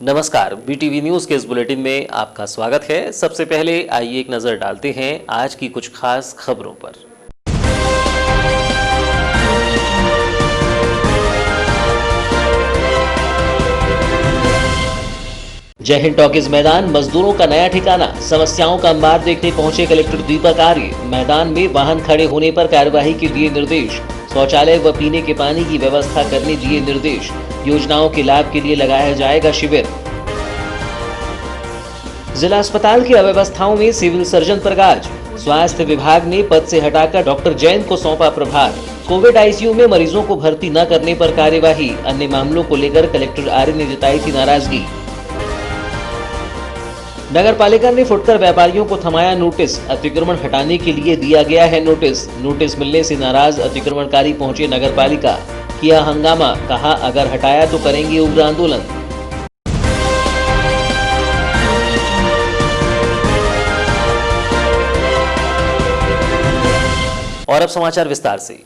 नमस्कार, BTV news के इस बुलेटिन में आपका स्वागत है। सबसे पहले आइए एक नजर डालते हैं आज की कुछ खास खबरों पर। जय हिंद टॉकीज मैदान मजदूरों का नया ठिकाना, समस्याओं का अंबार देखने पहुंचे कलेक्टर दीपक आर्य। मैदान में वाहन खड़े होने पर कार्यवाही के दिए निर्देश, शौचालय व पीने के पानी की व्यवस्था करने दिए निर्देश। योजनाओं के लाभ के लिए लगाया जाएगा शिविर। जिला अस्पताल की अव्यवस्थाओं में सिविल सर्जन पर गाज, स्वास्थ्य विभाग ने पद से हटाकर डॉक्टर जैन को सौंपा प्रभार। कोविड आईसीयू में मरीजों को भर्ती न करने पर कार्यवाही, अन्य मामलों को लेकर कलेक्टर आर्य ने जताई थी नाराजगी। नगर पालिका ने फुटकर व्यापारियों को थमाया नोटिस, अतिक्रमण हटाने के लिए दिया गया है नोटिस। नोटिस मिलने से नाराज अतिक्रमणकारी पहुंचे नगर पालिका, किया हंगामा, कहा अगर हटाया तो करेंगे उग्र आंदोलन। और अब समाचार विस्तार से।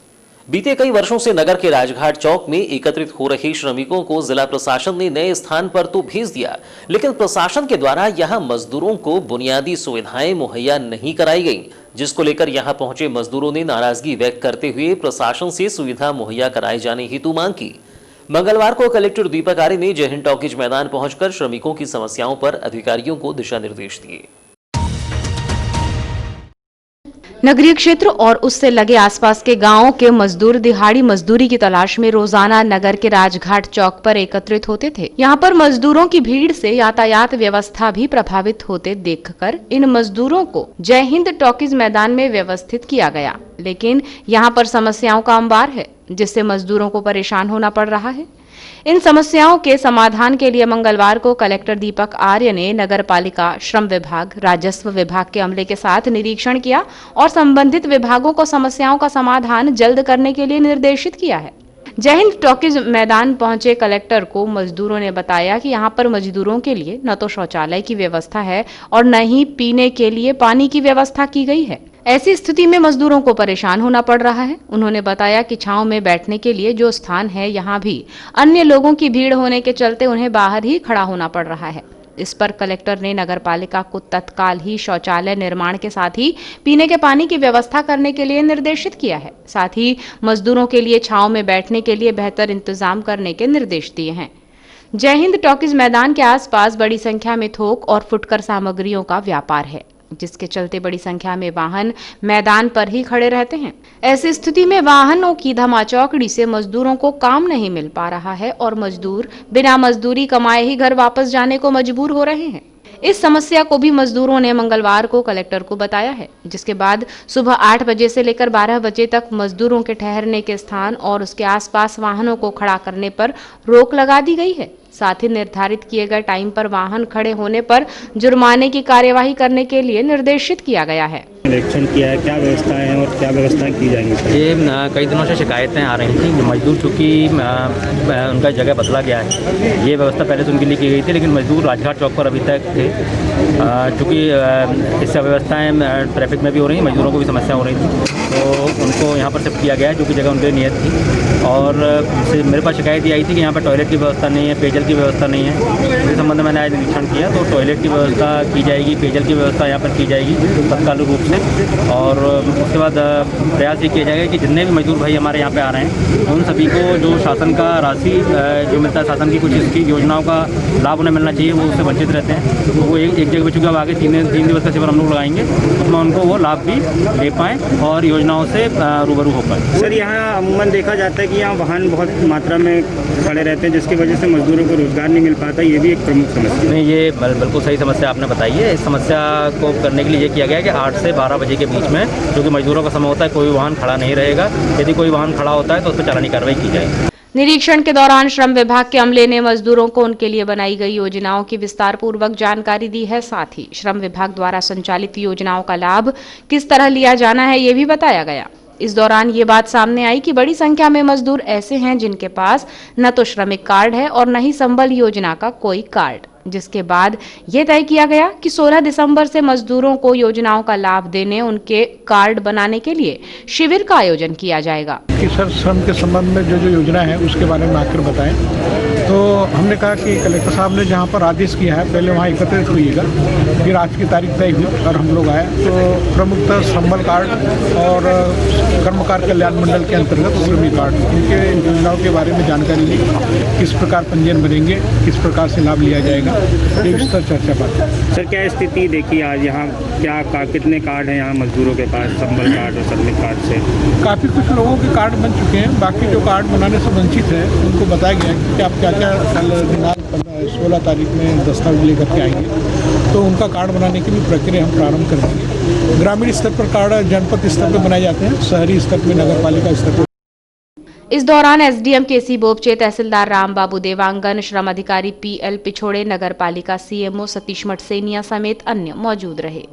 बीते कई वर्षों से नगर के राजघाट चौक में एकत्रित हो रहे श्रमिकों को जिला प्रशासन ने नए स्थान पर तो भेज दिया, लेकिन प्रशासन के द्वारा यहां मजदूरों को बुनियादी सुविधाएं मुहैया नहीं कराई गईं, जिसको लेकर यहां पहुंचे मजदूरों ने नाराजगी व्यक्त करते हुए प्रशासन से सुविधा मुहैया कराए जाने हेतु मांग की। मंगलवार को कलेक्टर दीपक आर्य ने जय हिंद टॉकीज मैदान पहुंचकर श्रमिकों की समस्याओं पर अधिकारियों को दिशा निर्देश दिए। नगरीय क्षेत्र और उससे लगे आसपास के गांवों के मजदूर दिहाड़ी मजदूरी की तलाश में रोजाना नगर के राजघाट चौक पर एकत्रित होते थे। यहां पर मजदूरों की भीड़ से यातायात व्यवस्था भी प्रभावित होते देखकर इन मजदूरों को जय हिंद टॉकीज मैदान में व्यवस्थित किया गया, लेकिन यहां पर समस्याओं का अंबार है, जिससे मजदूरों को परेशान होना पड़ रहा है। इन समस्याओं के समाधान के लिए मंगलवार को कलेक्टर दीपक आर्य ने नगर पालिका, श्रम विभाग, राजस्व विभाग के अमले के साथ निरीक्षण किया और संबंधित विभागों को समस्याओं का समाधान जल्द करने के लिए निर्देशित किया है। जय हिंद टॉकीज मैदान पहुंचे कलेक्टर को मजदूरों ने बताया कि यहां पर मजदूरों के लिए न तो शौचालय की व्यवस्था है और न ही पीने के लिए पानी की व्यवस्था की गई है। ऐसी स्थिति में मजदूरों को परेशान होना पड़ रहा है। उन्होंने बताया कि छांव में बैठने के लिए जो स्थान है, यहाँ भी अन्य लोगों की भीड़ होने के चलते उन्हें बाहर ही खड़ा होना पड़ रहा है। इस पर कलेक्टर ने नगर पालिका को तत्काल ही शौचालय निर्माण के साथ ही पीने के पानी की व्यवस्था करने के लिए निर्देशित किया है। साथ ही मजदूरों के लिए छांव में बैठने के लिए बेहतर इंतजाम करने के निर्देश दिए हैं। जय हिंद टॉकीज मैदान के आसपास बड़ी संख्या में थोक और फुटकर सामग्रियों का व्यापार है, जिसके चलते बड़ी संख्या में वाहन मैदान पर ही खड़े रहते हैं। ऐसी स्थिति में वाहनों की धमाचौकड़ी से मजदूरों को काम नहीं मिल पा रहा है और मजदूर बिना मजदूरी कमाए ही घर वापस जाने को मजबूर हो रहे हैं। इस समस्या को भी मजदूरों ने मंगलवार को कलेक्टर को बताया है, जिसके बाद सुबह 8 बजे से लेकर 12 बजे तक मजदूरों के ठहरने के स्थान और उसके आसपास वाहनों को खड़ा करने पर रोक लगा दी गई है। साथ ही निर्धारित किए गए टाइम पर वाहन खड़े होने पर जुर्माने की कार्यवाही करने के लिए निर्देशित किया गया है। निरीक्षण किया है, क्या व्यवस्थाएं हैं और क्या व्यवस्थाएं की जाएंगी? ये कई दिनों से शिकायतें आ रही थी। मजदूर चूँकि उनका जगह बदला गया है, ये व्यवस्था पहले से उनके लिए की गई थी, लेकिन मजदूर राजघाट चौक पर अभी तक थे। चूँकि इससे अव्यवस्थाएँ ट्रैफिक में भी हो रही हैं, मजदूरों को भी समस्या हो रही थी, तो उनको यहाँ पर शिफ्ट किया गया है, जो कि जगह उनके लिए नियत थी। और मेरे पास शिकायत ये आई थी कि यहाँ पर टॉयलेट की व्यवस्था नहीं है, पेयजल की व्यवस्था नहीं है। इस संबंध में मैंने आज निरीक्षण किया, तो टॉयलेट की व्यवस्था की जाएगी, पेयजल की व्यवस्था यहाँ पर की जाएगी तत्काल रूप से। और उसके बाद प्रयास ये किया जाएगा कि जितने भी मजदूर भाई हमारे यहाँ पे आ रहे हैं, उन सभी को जो शासन का राशि जो मिलता है, शासन की कुछ इसकी योजनाओं का लाभ उन्हें मिलना चाहिए, वो उससे वंचित रहते हैं। तो वो एक जगह पे चूँकि अब आगे 3 दिवस का शिविर हम लोग लगाएंगे, उसमें उनको वो लाभ भी ले पाएँ और योजनाओं से रूबरू हो पाए। सर, यहाँ अमूमन देखा जाता है कि यहाँ वाहन बहुत मात्रा में खड़े रहते हैं, जिसकी वजह से मजदूरों को रोजगार नहीं मिल पाता, ये भी एक प्रमुख समस्या। नहीं, ये बिल्कुल सही समस्या आपने बताई है। इस समस्या को करने के लिए ये किया गया है कि 8 से 12 बजे के बीच में, जो कि मजदूरों का समय होता है, कोई वाहन खड़ा नहीं रहेगा। यदि कोई वाहन खड़ा होता है तो उस पर चालानी कार्रवाई की जाएगी। निरीक्षण के दौरान श्रम विभाग के अमले ने मजदूरों को उनके लिए बनाई गई योजनाओं की विस्तार पूर्वक जानकारी दी है। साथ ही श्रम विभाग द्वारा संचालित योजनाओं का लाभ किस तरह लिया जाना है, ये भी बताया गया। इस दौरान ये बात सामने आई कि बड़ी संख्या में मजदूर ऐसे हैं जिनके पास न तो श्रमिक कार्ड है और न ही संबल योजना का कोई कार्ड, जिसके बाद ये तय किया गया कि 16 दिसंबर से मजदूरों को योजनाओं का लाभ देने, उनके कार्ड बनाने के लिए शिविर का आयोजन किया जाएगा। कि सर, श्रम के संबंध में जो योजना है उसके बारे में आकर बताएं। तो हमने कहा कि कलेक्टर साहब ने जहाँ पर आदेश किया है पहले वहाँ एकत्रित होइएगा, फिर आज की तारीख तय हुई और हम लोग आए। तो प्रमुखतः संबल कार्ड और कर्मकार कल्याण मंडल के अंतर्गत श्रमिक कार्ड, उनके योजनाओं के बारे में जानकारी ली, किस प्रकार पंजीयन बनेंगे, किस प्रकार से लाभ लिया जाएगा, ये विस्तार चर्चा बात। सर क्या स्थिति देखी आज यहाँ, कितने कार्ड हैं यहाँ मजदूरों के पास संबल कार्ड और श्रमिक कार्ड से? काफ़ी कुछ लोगों के कार्ड बन चुके हैं, बाकी जो कार्ड बनाने से वंचित है उनको बताया गया है कि आप क्या क्या कल दिनांक 16 तारीख में दस्तावेज लेकर के आएंगे, तो उनका कार्ड बनाने की भी प्रक्रिया हम प्रारंभ कर देंगे। ग्रामीण स्तर पर कार्ड जनपद स्तर पर बनाए जाते हैं, शहरी स्तर पर, नगर पालिका स्तर पर। इस दौरान एसडीएम केसी बोपचे, तहसीलदार रामबाबू देवांगन, श्रम अधिकारी पीएल पिछोड़े, नगर पालिका सीएमओ सतीश मटसेनिया समेत अन्य मौजूद रहे।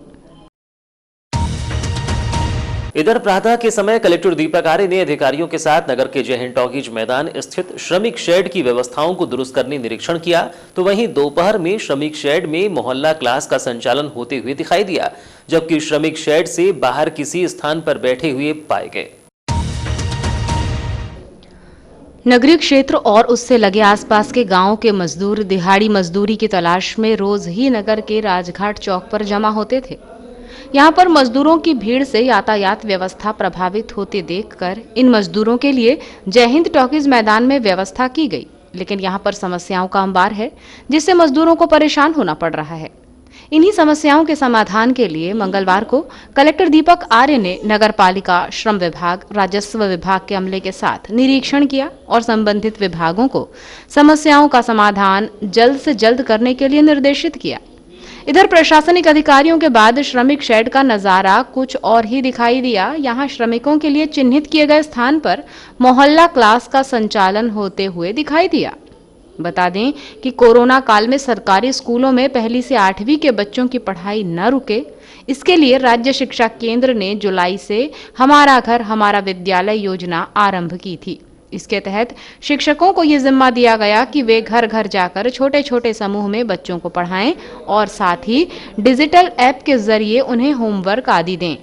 इधर प्रातः के समय कलेक्टर दीपक आर्य ने अधिकारियों के साथ नगर के जय हिंद टॉकीज मैदान स्थित श्रमिक शेड की व्यवस्थाओं को दुरुस्त करने निरीक्षण किया, तो वहीं दोपहर में श्रमिक शेड में मोहल्ला क्लास का संचालन होते हुए दिखाई दिया, जबकि श्रमिक शेड से बाहर किसी स्थान पर बैठे हुए पाए गए। नगरीय क्षेत्र और उससे लगे आसपास के गांवों के मजदूर दिहाड़ी मजदूरी की तलाश में रोज ही नगर के राजघाट चौक पर जमा होते थे। यहां पर मजदूरों की भीड़ से यातायात व्यवस्था प्रभावित होते देखकर इन मजदूरों के लिए जय हिंद टॉकीज मैदान में व्यवस्था की गई, लेकिन यहां पर समस्याओं का अंबार है, जिससे मजदूरों को परेशान होना पड़ रहा है। इन्हीं समस्याओं के समाधान के लिए मंगलवार को कलेक्टर दीपक आर्य ने नगर पालिका, श्रम विभाग, राजस्व विभाग के अमले के साथ निरीक्षण किया और संबंधित विभागों को समस्याओं का समाधान जल्द से जल्द करने के लिए निर्देशित किया। इधर प्रशासनिक अधिकारियों के बाद श्रमिक शेड का नजारा कुछ और ही दिखाई दिया। यहां श्रमिकों के लिए चिन्हित किए गए स्थान पर मोहल्ला क्लास का संचालन होते हुए दिखाई दिया। बता दें कि कोरोना काल में सरकारी स्कूलों में पहली से 8वीं के बच्चों की पढ़ाई न रुके, इसके लिए राज्य शिक्षा केंद्र ने जुलाई से हमारा घर हमारा विद्यालय योजना आरंभ की थी। इसके तहत शिक्षकों को ये जिम्मा दिया गया कि वे घर घर जाकर छोटे छोटे समूह में बच्चों को पढ़ाएं और साथ ही डिजिटल ऐप के जरिए उन्हें होमवर्क आदि दें।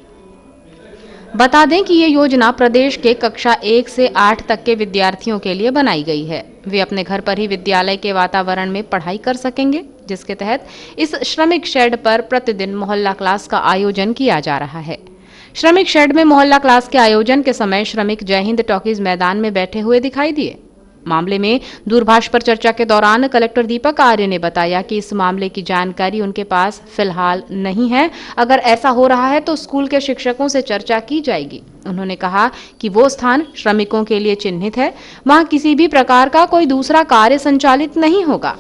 बता दें कि ये योजना प्रदेश के कक्षा 1 से 8 तक के विद्यार्थियों के लिए बनाई गई है। वे अपने घर पर ही विद्यालय के वातावरण में पढ़ाई कर सकेंगे, जिसके तहत इस श्रमिक शेड पर प्रतिदिन मोहल्ला क्लास का आयोजन किया जा रहा है। श्रमिक शेड में मोहल्ला क्लास के आयोजन के समय श्रमिक जय हिंद टॉकीज मैदान में बैठे हुए दिखाई दिए। मामले में दूरभाष पर चर्चा के दौरान कलेक्टर दीपक आर्य ने बताया कि इस मामले की जानकारी उनके पास फिलहाल नहीं है। अगर ऐसा हो रहा है तो स्कूल के शिक्षकों से चर्चा की जाएगी। उन्होंने कहा कि वो स्थान श्रमिकों के लिए चिन्हित है, वहां किसी भी प्रकार का कोई दूसरा कार्य संचालित नहीं होगा।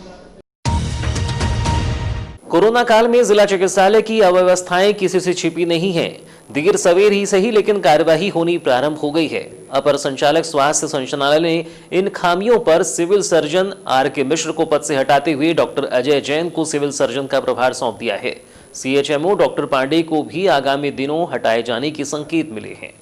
कोरोना काल में जिला चिकित्सालय की अव्यवस्थाएं किसी से छिपी नहीं हैं। देर सवेर ही सही लेकिन कार्यवाही होनी प्रारंभ हो गई है। अपर संचालक स्वास्थ्य संचालनालय ने इन खामियों पर सिविल सर्जन आर.के. मिश्र को पद से हटाते हुए डॉक्टर अजय जैन को सिविल सर्जन का प्रभार सौंप दिया है। सीएचएमओ डॉक्टर पांडे को भी आगामी दिनों हटाए जाने के संकेत मिले हैं।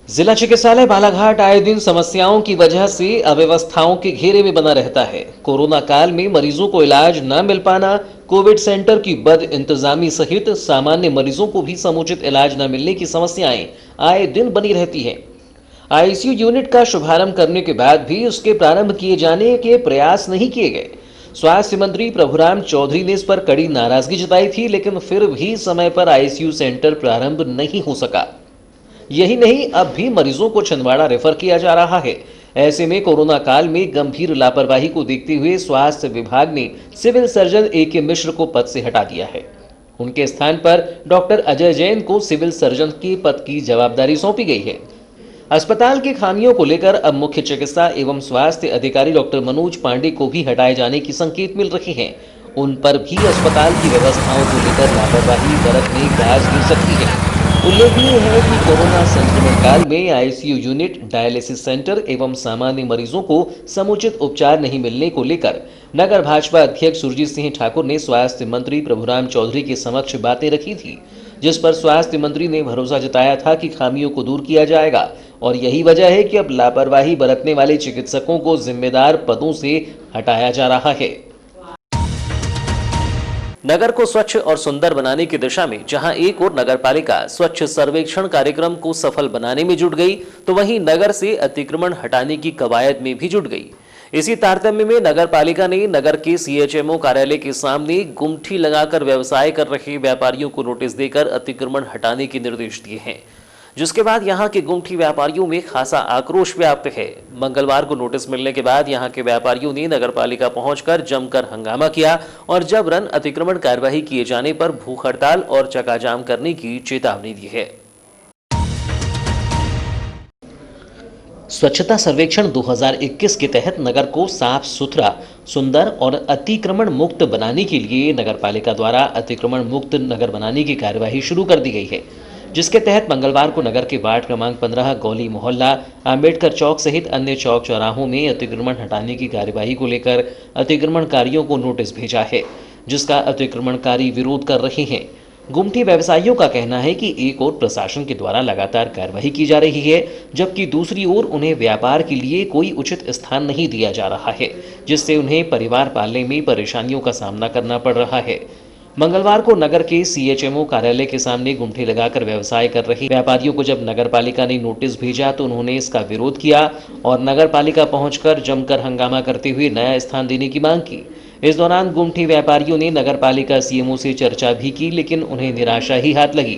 जिला चिकित्सालय बालाघाट आए दिन समस्याओं की वजह से अव्यवस्थाओं के घेरे में बना रहता है। कोरोना काल में मरीजों को इलाज न मिल पाना, कोविड सेंटर की बद इंतजामी सहित सामान्य मरीजों को भी समुचित इलाज न मिलने की समस्याएं आए दिन बनी रहती हैं। आईसीयू यूनिट का शुभारंभ करने के बाद भी उसके प्रारंभ किए जाने के प्रयास नहीं किए गए। स्वास्थ्य मंत्री प्रभुराम चौधरी ने इस पर कड़ी नाराजगी जताई थी, लेकिन फिर भी समय पर आईसीयू सेंटर प्रारंभ नहीं हो सका। यही नहीं, अब भी मरीजों को छिंदवाड़ा रेफर किया जा रहा है। ऐसे में कोरोना काल में गंभीर लापरवाही को देखते हुए स्वास्थ्य विभाग ने सिविल सर्जन ए.के. मिश्र को पद से हटा दिया है। उनके स्थान पर डॉक्टर अजय जैन को सिविल सर्जन के पद की जवाबदारी सौंपी गई है। अस्पताल की खामियों को लेकर अब मुख्य चिकित्सा एवं स्वास्थ्य अधिकारी डॉक्टर मनोज पांडे को भी हटाए जाने की संकेत मिल रहे हैं। उन पर भी अस्पताल की व्यवस्थाओं को लेकर लापरवाही बरतने गाज गिर सकती है। उल्लेखनीय है कि कोरोना संक्रमण काल में आईसीयू यूनिट, डायलिसिस सेंटर एवं सामान्य मरीजों को समुचित उपचार नहीं मिलने को लेकर नगर भाजपा अध्यक्ष सुरजीत सिंह ठाकुर ने स्वास्थ्य मंत्री प्रभुराम चौधरी के समक्ष बातें रखी थी, जिस पर स्वास्थ्य मंत्री ने भरोसा जताया था कि खामियों को दूर किया जाएगा और यही वजह है कि अब लापरवाही बरतने वाले चिकित्सकों को जिम्मेदार पदों से हटाया जा रहा है। नगर को स्वच्छ और सुंदर बनाने की दिशा में जहां एक ओर नगरपालिका स्वच्छ सर्वेक्षण कार्यक्रम को सफल बनाने में जुट गई, तो वहीं नगर से अतिक्रमण हटाने की कवायद में भी जुट गई। इसी तारतम्य में नगरपालिका ने नगर के सीएचएमओ कार्यालय के सामने गुमठी लगाकर व्यवसाय कर रहे व्यापारियों को नोटिस देकर अतिक्रमण हटाने के निर्देश दिए हैं, जिसके बाद यहां के गुमठी व्यापारियों में खासा आक्रोश व्याप्त है। मंगलवार को नोटिस मिलने के बाद यहां के व्यापारियों ने नगरपालिका पहुंचकर जमकर हंगामा किया और जबरन अतिक्रमण कार्यवाही किए जाने पर भूख हड़ताल और चकाजाम करने की चेतावनी दी है। स्वच्छता सर्वेक्षण 2021 के तहत नगर को साफ सुथरा, सुंदर और अतिक्रमण मुक्त बनाने के लिए नगरपालिका द्वारा अतिक्रमण मुक्त नगर बनाने की कार्यवाही शुरू कर दी गई है, जिसके तहत मंगलवार को नगर के वार्ड क्रमांक 15 गौली मोहल्ला, अंबेडकर चौक सहित अन्य चौक चौराहों में अतिक्रमण हटाने की कार्यवाही को लेकर अतिक्रमणकारियों को नोटिस भेजा है, जिसका अतिक्रमणकारी विरोध कर रहे हैं। गुमठी व्यवसायियों का कहना है कि एक ओर प्रशासन के द्वारा लगातार कार्रवाई की जा रही है, जबकि दूसरी ओर उन्हें व्यापार के लिए कोई उचित स्थान नहीं दिया जा रहा है, जिससे उन्हें परिवार पालने में परेशानियों का सामना करना पड़ रहा है। मंगलवार को नगर के सीएचएमओ कार्यालय के सामने गुमठी लगाकर व्यवसाय कर रहे व्यापारियों को जब नगरपालिका ने नोटिस भेजा तो उन्होंने इसका विरोध किया और नगरपालिका पहुंचकर जमकर हंगामा करते हुए नया स्थान देने की मांग की। इस दौरान गुमठी व्यापारियों ने नगरपालिका सीएमओ से चर्चा भी की, लेकिन उन्हें निराशा ही हाथ लगी।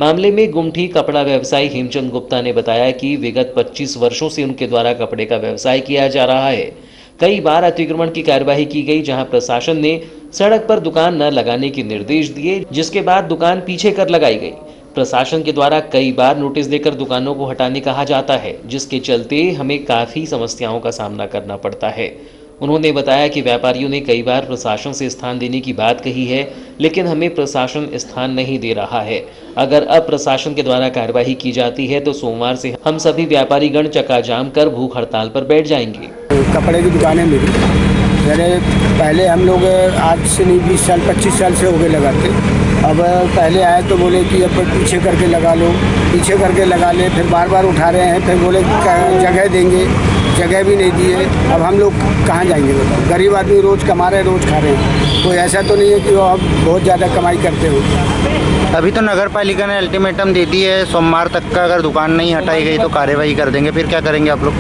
मामले में गुमठी कपड़ा व्यवसायी हेमचंद गुप्ता ने बताया कि विगत 25 वर्षों से उनके द्वारा कपड़े का व्यवसाय किया जा रहा है। कई बार अतिक्रमण की कार्यवाही की गई, जहां प्रशासन ने सड़क पर दुकान न लगाने के निर्देश दिए, जिसके बाद दुकान पीछे कर लगाई गई। प्रशासन के द्वारा कई बार नोटिस देकर दुकानों को हटाने कहा जाता है, जिसके चलते हमें काफी समस्याओं का सामना करना पड़ता है। उन्होंने बताया कि व्यापारियों ने कई बार प्रशासन से स्थान देने की बात कही है, लेकिन हमें प्रशासन स्थान नहीं दे रहा है। अगर अब प्रशासन के द्वारा कार्यवाही की जाती है तो सोमवार से हम सभी व्यापारीगण चक्का-जाम कर भूख हड़ताल पर बैठ जाएंगे। कपड़े की दुकानें मेरी पहले हम लोग आज से नहीं 20 साल 25 साल से हो गए लगाते। अब पहले आए तो बोले कि अब पीछे करके लगा लो, पीछे करके लगा ले, फिर बार बार उठा रहे हैं, फिर बोले जगह देंगे, जगह भी नहीं दिए। अब हम लोग कहाँ जाएंगे बताओ? गरीब आदमी रोज़ कमा रहे, रोज़ खा रहे हैं। कोई ऐसा तो नहीं है कि वो अब बहुत ज़्यादा कमाई करते हो। अभी तो नगर पालिका ने अल्टीमेटम दे दी है, सोमवार तक का अगर दुकान नहीं हटाई गई तो कार्यवाही कर देंगे। फिर क्या करेंगे आप लोग?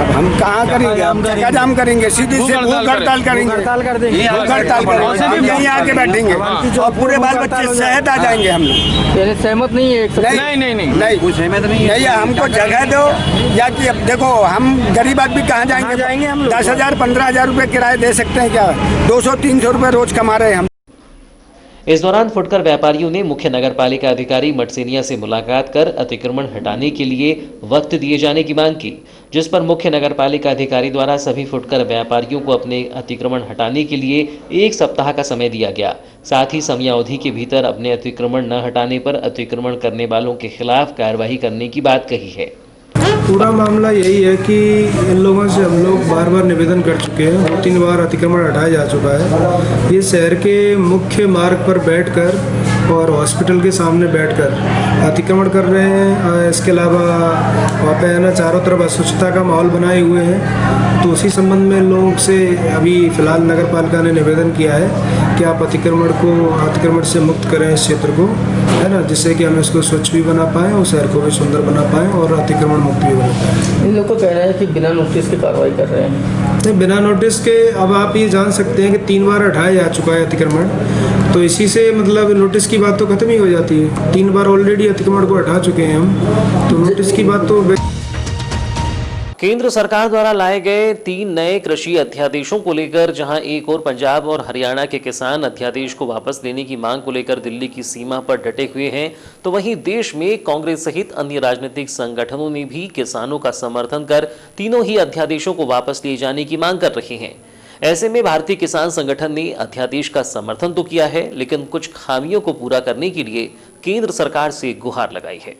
हम कहाँ करेंगे? हम चक्का जाम करेंगे, सीधी से भूख हड़ताल करेंगे, हड़ताल कर देंगे, हम यहीं आके बैठेंगे और पूरे बाल बच्चे शहद आ जाएंगे। हम लोग सहमत नहीं है? नहीं सहमत नहीं है। हमको जगह दो, या कि अब देखो हम गरीब आदमी कहाँ जाएंगे? हम 10,000 15,000 रुपये किराए दे सकते हैं क्या? 200-300 रुपये रोज कमा रहे हैं हम। इस दौरान फुटकर व्यापारियों ने मुख्य नगरपालिका अधिकारी मटसेनिया से मुलाकात कर अतिक्रमण हटाने के लिए वक्त दिए जाने की मांग की, जिस पर मुख्य नगरपालिका अधिकारी द्वारा सभी फुटकर व्यापारियों को अपने अतिक्रमण हटाने के लिए 1 सप्ताह का समय दिया गया। साथ ही समयावधि के भीतर अपने अतिक्रमण न हटाने पर अतिक्रमण करने वालों के खिलाफ कार्रवाई करने की बात कही है। पूरा मामला यही है कि इन लोगों से हम लोग बार बार निवेदन कर चुके हैं, 2-3 बार अतिक्रमण हटाया जा चुका है। ये शहर के मुख्य मार्ग पर बैठकर और हॉस्पिटल के सामने बैठकर अतिक्रमण कर रहे हैं। इसके अलावा वहाँ पे है ना चारों तरफ अस्वच्छता का माहौल बनाए हुए हैं। तो उसी संबंध में लोगों से अभी फ़िलहाल नगर पालिका ने निवेदन किया है कि आप अतिक्रमण से मुक्त करें इस क्षेत्र को, है ना, जिससे कि हम इसको स्वच्छ भी बना पाएँ और शहर को भी सुंदर बना पाएँ और अतिक्रमण मुक्त भी बना पाएँ। इन लोग का कहना है कि बिना नोटिस के कार्रवाई कर रहे हैं। नहीं, बिना नोटिस के अब आप ये जान सकते हैं कि 3 बार हटाया जा चुका है अतिक्रमण, तो इसी से मतलब नोटिस की बात तो खत्म ही हो जाती है। 3 बार ऑलरेडी अतिक्रमण को हटा चुके हैं हम, तो नोटिस की बात तो। केंद्र सरकार द्वारा लाए गए 3 नए कृषि अध्यादेशों को लेकर जहां एक और पंजाब और हरियाणा के किसान अध्यादेश को वापस लेने की मांग को लेकर दिल्ली की सीमा पर डटे हुए हैं, तो वहीं देश में कांग्रेस सहित अन्य राजनीतिक संगठनों ने भी किसानों का समर्थन कर तीनों ही अध्यादेशों को वापस लिए जाने की मांग कर रहे हैं। ऐसे में भारतीय किसान संगठन ने अध्यादेश का समर्थन तो किया है, लेकिन कुछ खामियों को पूरा करने के लिए केंद्र सरकार से गुहार लगाई है।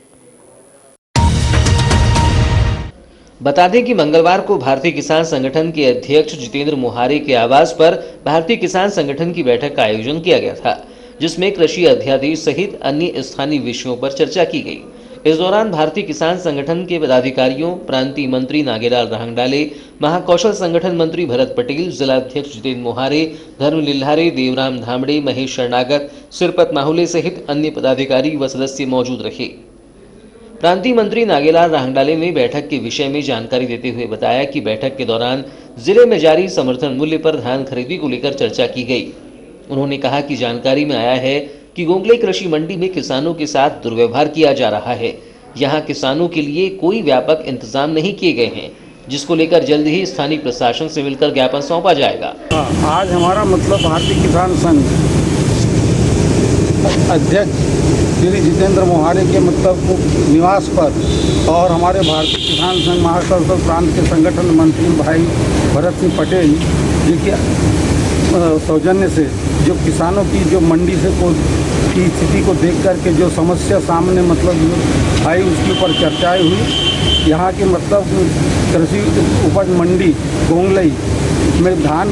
बता दें कि मंगलवार को भारतीय किसान संगठन के अध्यक्ष जितेंद्र मोहारे के आवास पर भारतीय किसान संगठन की बैठक का आयोजन किया गया था, जिसमें कृषि अध्यादेश सहित अन्य स्थानीय विषयों पर चर्चा की गई। इस दौरान भारतीय किसान संगठन के पदाधिकारियों, प्रांतीय मंत्री नागेलाल राहंगडाले, महाकौशल संगठन मंत्री भरत पटेल, जिलाध्यक्ष जितेंद्र मोहारे, धर्म लिल्हारे, देवराम धामड़े, महेश शरणागत, सिरपत माहुले सहित अन्य पदाधिकारी व सदस्य मौजूद रहे। प्रांतीय मंत्री नागेलाल राहंगडाले ने बैठक के विषय में जानकारी देते हुए बताया कि बैठक के दौरान जिले में जारी समर्थन मूल्य पर धान खरीदी को लेकर चर्चा की गई। उन्होंने कहा कि जानकारी में आया है कि गोंगलई कृषि मंडी में किसानों के साथ दुर्व्यवहार किया जा रहा है। यहां किसानों के लिए कोई व्यापक इंतजाम नहीं किए गए हैं, जिसको लेकर जल्द ही स्थानीय प्रशासन से मिलकर ज्ञापन सौंपा जाएगा। आज हमारा मतलब भारतीय किसान संघ अध्यक्ष श्री जितेंद्र मोहारे के मतलब निवास पर और हमारे भारतीय किसान संघ महाकौशल प्रांत के संगठन मंत्री भाई भरत सिंह पटेल जी के सौजन्य से जो किसानों की जो मंडी से की स्थिति को देख करके जो समस्या सामने मतलब आई उसके ऊपर चर्चाएं हुई। यहाँ के मतलब कृषि उपज मंडी गोंगलई में धान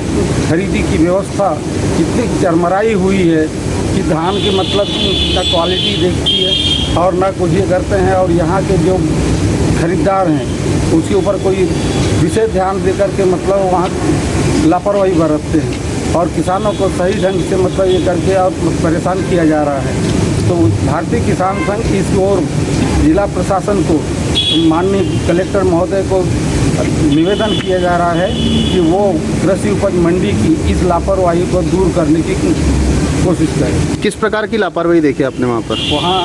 खरीदी की व्यवस्था इतनी चरमराई हुई है कि धान की मतलब ना क्वालिटी देखती है और ना कुछ ये करते हैं, और यहाँ के जो खरीदार हैं उसके ऊपर कोई विशेष ध्यान देकर के मतलब वहाँ लापरवाही बरतते हैं और किसानों को सही ढंग से मतलब ये करके और परेशान किया जा रहा है। तो भारतीय किसान संघ इस ओर जिला प्रशासन को माननीय कलेक्टर महोदय को निवेदन किया जा रहा है कि वो कृषि उपज मंडी की इस लापरवाही को दूर करने की कोशिश करें। किस प्रकार की लापरवाही देखी आपने वहाँ पर? वहाँ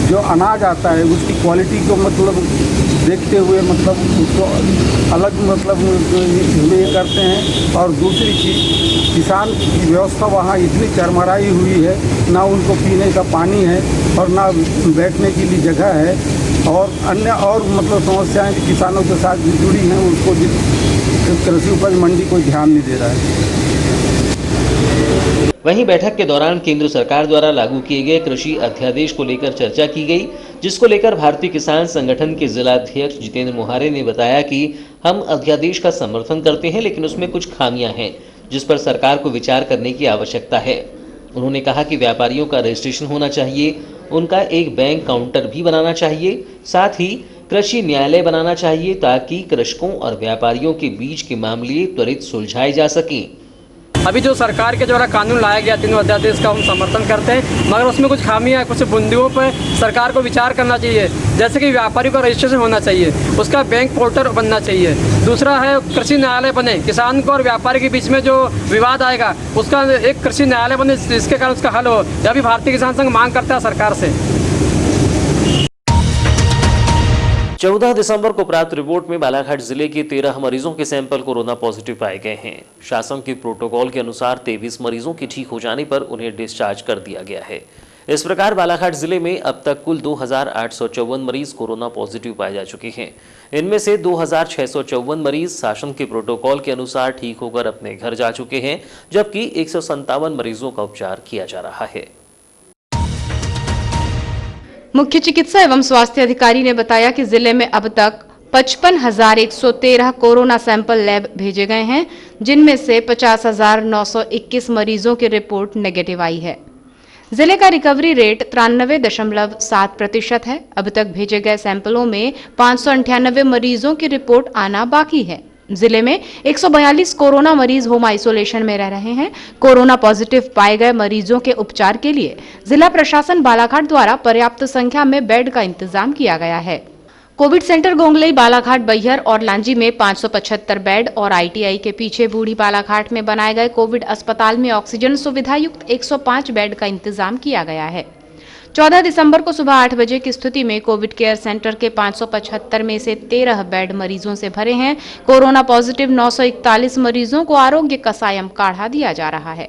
जो अनाज आता है उसकी क्वालिटी को मतलब देखते हुए मतलब उसको अलग मतलब ये करते हैं, और दूसरी चीज़ किसान की व्यवस्था वहाँ इतनी चरमराई हुई है, ना उनको पीने का पानी है और ना बैठने के लिए जगह है, और अन्य और मतलब समस्याएं किसानों के साथ जुड़ी हैं, उसको कृषि उपज मंडी कोई ध्यान नहीं दे रहा है। वहीं बैठक के दौरान केंद्र सरकार द्वारा लागू किए गए कृषि अध्यादेश को लेकर चर्चा की गई, जिसको लेकर भारतीय किसान संगठन के जिलाध्यक्ष जितेंद्र मोहारे ने बताया कि हम अध्यादेश का समर्थन करते हैं, लेकिन उसमें कुछ खामियां हैं जिस पर सरकार को विचार करने की आवश्यकता है। उन्होंने कहा कि व्यापारियों का रजिस्ट्रेशन होना चाहिए, उनका एक बैंक काउंटर भी बनाना चाहिए, साथ ही कृषि न्यायालय बनाना चाहिए ताकि कृषकों और व्यापारियों के बीच के मामले त्वरित सुलझाए जा सकें। अभी जो सरकार के द्वारा कानून लाया गया तीनों अध्यादेश का हम समर्थन करते हैं, मगर उसमें कुछ खामियां, कुछ बिंदुओं पर सरकार को विचार करना चाहिए। जैसे कि व्यापारी का रजिस्ट्रेशन होना चाहिए, उसका बैंक पोर्टल बनना चाहिए। दूसरा है कृषि न्यायालय बने, किसान को और व्यापारी के बीच में जो विवाद आएगा उसका एक कृषि न्यायालय बने जिसके कारण उसका हल हो। यह भी भारतीय किसान संघ मांग करता है सरकार से। 14 दिसंबर को प्राप्त रिपोर्ट में बालाघाट जिले के 13 मरीजों के सैंपल कोरोना पॉजिटिव पाए गए हैं। शासन के प्रोटोकॉल के अनुसार 23 मरीजों के ठीक हो जाने पर उन्हें डिस्चार्ज कर दिया गया है। इस प्रकार बालाघाट जिले में अब तक कुल 2854 मरीज कोरोना पॉजिटिव पाए जा चुके हैं। इनमें से 2654 मरीज शासन के प्रोटोकॉल के अनुसार ठीक होकर अपने घर जा चुके हैं, जबकि 157 मरीजों का उपचार किया जा रहा है। मुख्य चिकित्सा एवं स्वास्थ्य अधिकारी ने बताया कि जिले में अब तक 55,113 कोरोना सैंपल लैब भेजे गए हैं, जिनमें से 50,921 मरीजों की रिपोर्ट नेगेटिव आई है। जिले का रिकवरी रेट 93.7% है। अब तक भेजे गए सैंपलों में 598 मरीजों की रिपोर्ट आना बाकी है। जिले में 142 कोरोना मरीज होम आइसोलेशन में रह रहे हैं। कोरोना पॉजिटिव पाए गए मरीजों के उपचार के लिए जिला प्रशासन बालाघाट द्वारा पर्याप्त संख्या में बेड का इंतजाम किया गया है। कोविड सेंटर गोंगलई, बालाघाट, बैहर और लांजी में 575 बेड और आईटीआई के पीछे बूढ़ी बालाघाट में बनाए गए कोविड अस्पताल में ऑक्सीजन सुविधा युक्त 105 बेड का इंतजाम किया गया है। 14 दिसंबर को सुबह 8 बजे की स्थिति में कोविड केयर सेंटर के 575 में से 13 बेड मरीजों से भरे हैं। कोरोना पॉजिटिव 941 मरीजों को आरोग्य कसायम काढ़ा दिया जा रहा है।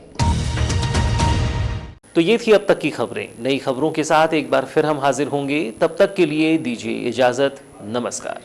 तो ये थी अब तक की खबरें। नई खबरों के साथ एक बार फिर हम हाजिर होंगे। तब तक के लिए दीजिए इजाजत। नमस्कार।